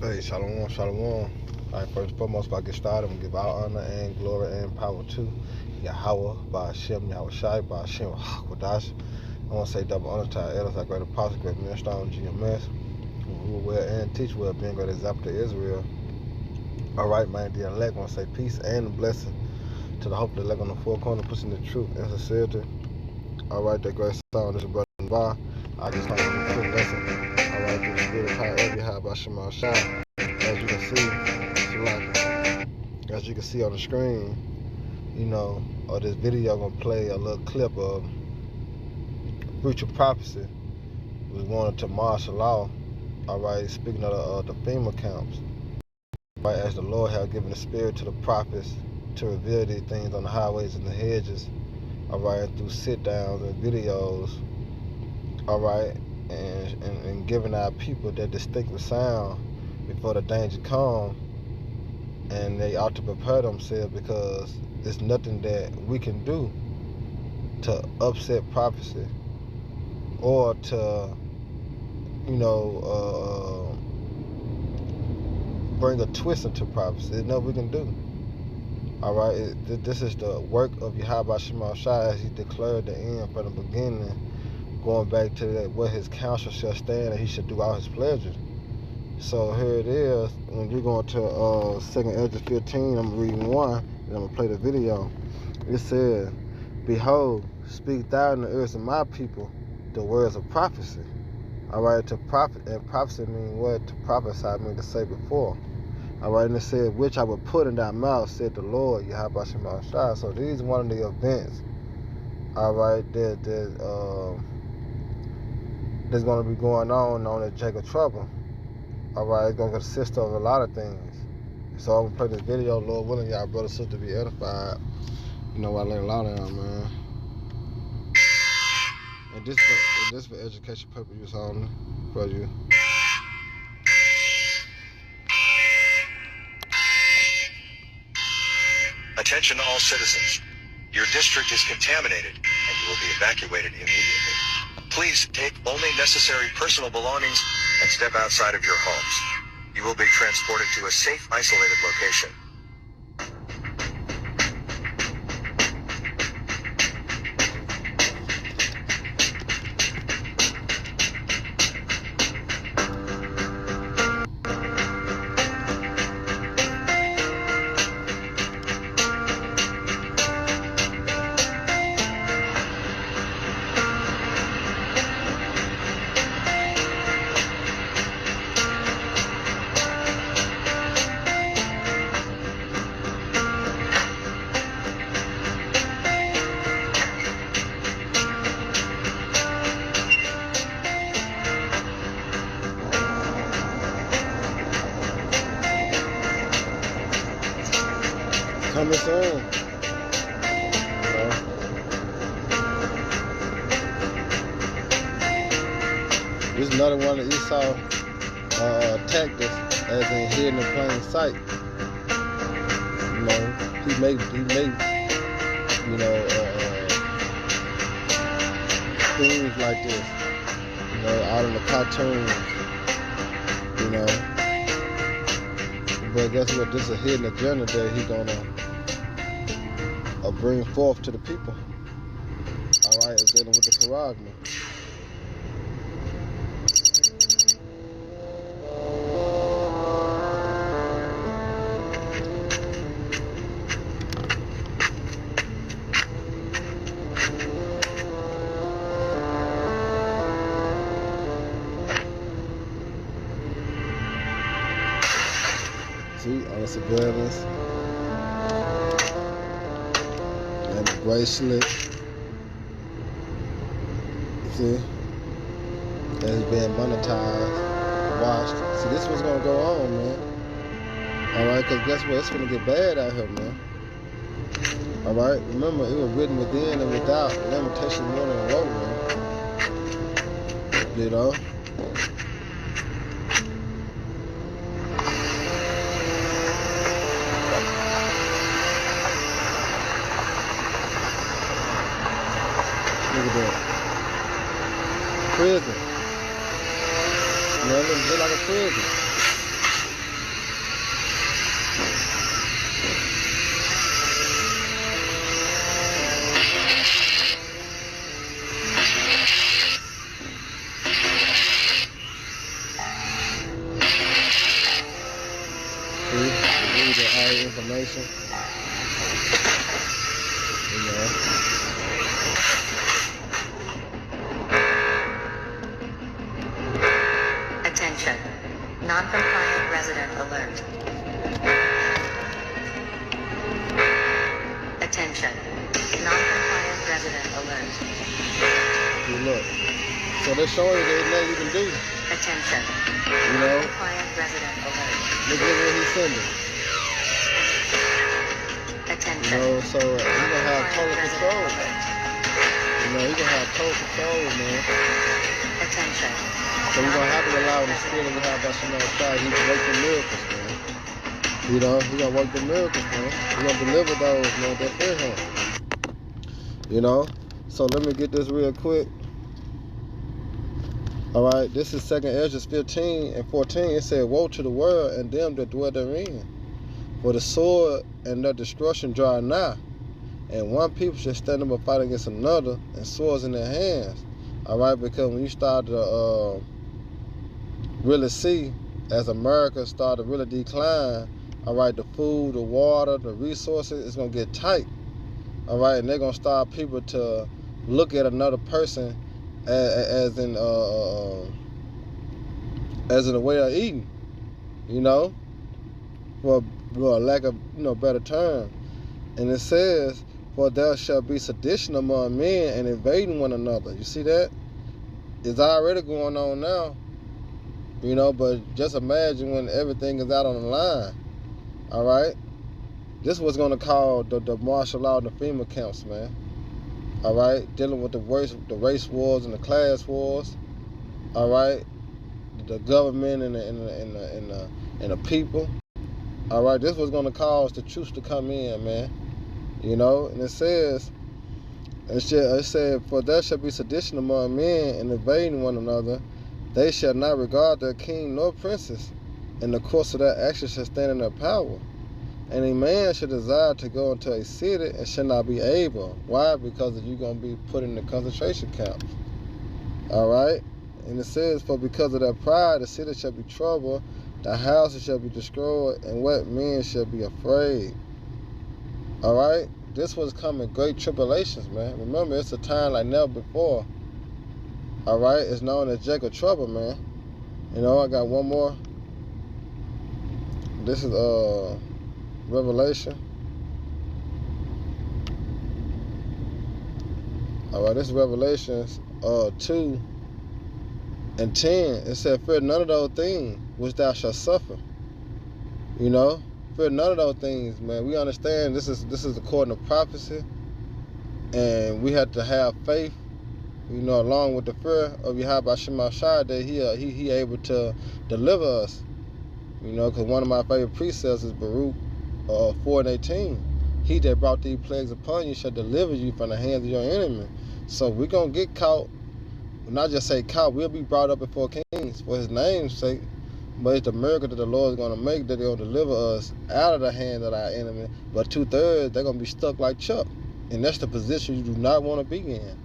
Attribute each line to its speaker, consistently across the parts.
Speaker 1: Hey, shalom, shalom. All right, first and foremost, if I get started, I'm going to give all honor and glory and power to Yahweh, by Hashem, Yahweh Shai, by Hashem, Kwadash. I want to say double honor to our elders, our great apostles, great minister on GMS, who rule well and teach well, being great example to Israel. All right, man, the elect, I want to say peace and a blessing to the hope of the elect on the four corners, pushing the truth and sincerity. All right, that great song, this is Brother Bar. I just want to quick lesson. All right, through the spirit of power, every high by Shema Shai. As you can see, as you can see on the screen, or this video, I'm gonna play a little clip of future prophecy. It was wanted to martial law. All right, speaking of the FEMA camps. Right, as the Lord had given the spirit to the prophets to reveal these things on the highways and the hedges. All right, through sit downs and videos. All right, and giving our people that distinctive sound before the danger come, and they ought to prepare themselves, because there's nothing that we can do to upset prophecy or to bring a twist into prophecy. There's nothing we can do. All right, this is the work of Yahweh Shema Shai, as he declared the end from the beginning, going back to that, what his counsel shall stand, and he should do all his pleasures. So here it is. When you're going to 2nd Ezra 15, I'm reading 1, and I'm going to play the video. It says, "Behold, speak thou in the ears of my people the words of prophecy." All right, to prophet, and prophecy mean what? To prophesy mean to say before. All right, and it said, "Which I will put in thy mouth, said the Lord, Yahweh Shema Shai." So these are one of the events, all right, that's going to be going on at Jacob Trouble. All right, it's going to consist of a lot of things. So I'm going to play this video, Lord willing, y'all brothers and sisters be edified. I learned a lot of them, man. And this for education purposes only, for you.
Speaker 2: Attention all citizens. Your district is contaminated and you will be evacuated immediately. Please take only necessary personal belongings and step outside of your homes. You will be transported to a safe, isolated location.
Speaker 1: Coming soon. This is another one of Esau tactics, as in hidden in plain sight. He made things like this, out in the cartoons, But guess what? This is a hidden agenda that he's gonna bring forth to the people. All right, it's dealing with the charagma. See, all the surveillance and the bracelet. See, that's being monetized, watched. See, this is what's gonna go on, man. All right, because guess what? It's gonna get bad out here, man. All right, remember, it was written within and without, limitation more than a road, Look at that. Prison. It looks just like a prison. information. You know.
Speaker 3: Attention. Non-compliant resident alert. Attention. Non-compliant resident alert.
Speaker 1: See, look. So they're showing you there's nothing you can do.
Speaker 3: Attention.
Speaker 1: You know?
Speaker 3: Non-compliant resident alert.
Speaker 1: Look at what he's sending.
Speaker 3: Attention.
Speaker 1: You know, so he's gonna have total
Speaker 3: Non-compliant
Speaker 1: control.
Speaker 3: resident alert.
Speaker 1: You know, he's gonna have total control, man.
Speaker 3: Attention.
Speaker 1: So we're gonna have to rely on the skill that we have by Shemar Shai. He's working miracles, man. You know, he's gonna work the miracles, man. He's gonna deliver those, man, that fear him. You know? So let me get this real quick. Alright, this is 2nd Ezra 15 and 14. It said, "Woe to the world and them that dwell therein. For the sword and their destruction draw nigh. And one people shall stand up and fight against another, and swords in their hands." Alright, because when you start to really see, as America start to really decline, alright, the food, the water, the resources, it's going to get tight. Alright, and they're going to start people to look at another person as in a way of eating, you know, for lack of better term. And it says, "For there shall be sedition among men and invading one another." You see that? It's already going on now, you know. But just imagine when everything is out on the line. All right, this was going to cause the martial law and the FEMA camps, man. All right, dealing with the race wars and the class wars. All right, the government and the people. All right, this was going to cause the troops to come in, man. You know, and it said, "For there shall be sedition among men and invading one another. They shall not regard their king nor princes. In the course of their actions shall stand in their power. And a man should desire to go into a city and shall not be able." Why? Because you're going to be put in the concentration camps. All right? And it says, "For because of their pride, the city shall be troubled, the houses shall be destroyed, and what men shall be afraid." All right? This was coming great tribulations, man. Remember, it's a time like never before. All right? It's known as Jacob trouble, man. You know, I got one more. This is Revelation. All right, this is Revelation 2 and 10. It said, "Fear none of those things which thou shalt suffer." You know, fear none of those things, man. We understand this is according to prophecy, and we have to have faith, you know, along with the fear of Yahweh Shema Shai, that he able to deliver us. You know, because one of my favorite precepts is Baruch 4 and 18. "He that brought these plagues upon you shall deliver you from the hands of your enemy." So we're going to get caught. Not just say caught, we'll be brought up before kings for his name's sake. But it's the miracle that the Lord is going to make, that he'll deliver us out of the hand of our enemy. But 2/3, they're going to be stuck like Chuck. And that's the position you do not want to be in.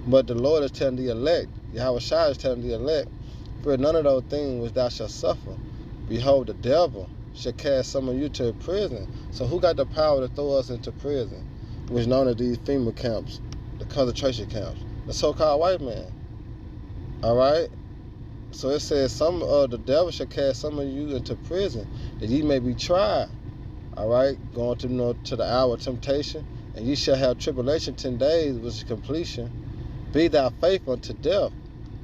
Speaker 1: But the Lord is telling the elect, Yahweh Shai is telling the elect, "Fear none of those things which thou shalt suffer. Behold, the devil shall cast some of you to prison." So who got the power to throw us into prison? Which is known as these FEMA camps, the concentration camps. The so-called white man. All right? So it says, the devil shall cast some of you into prison, that ye may be tried. All right? Going to the hour of temptation. And ye shall have tribulation 10 days, which is completion. Be thou faithful unto death.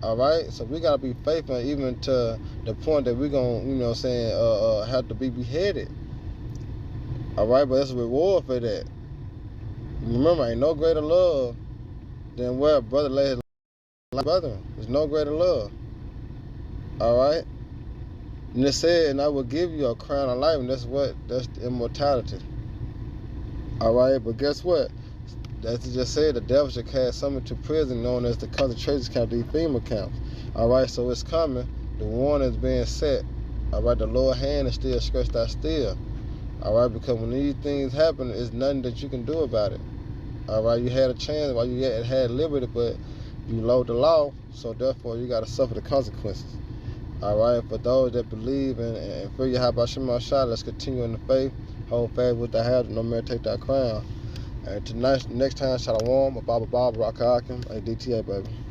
Speaker 1: All right? So we got to be faithful even to the point that we're going to, have to be beheaded. All right? But there's a reward for that. Remember, ain't no greater love than where a brother lay his life for his brother. There's no greater love. All right? And it said, "And I will give you a crown of life," and that's what? That's immortality. All right? But guess what? As it just said, the devil should cast some into prison, known as the concentration camp, the FEMA camps. All right, so it's coming. The warning is being set. All right, the Lord's hand is still stretched out still. All right, because when these things happen, there's nothing that you can do about it. All right, you had a chance while you had liberty, but you loathed the law, so therefore you got to suffer the consequences. All right, for those that believe and fear Yahweh Shema Shai, let's continue in the faith. Hold fast with the habit, no man take that crown. And tonight, next time, Shalom, Baba Baba, Rock Hakim, hey, DTA, baby.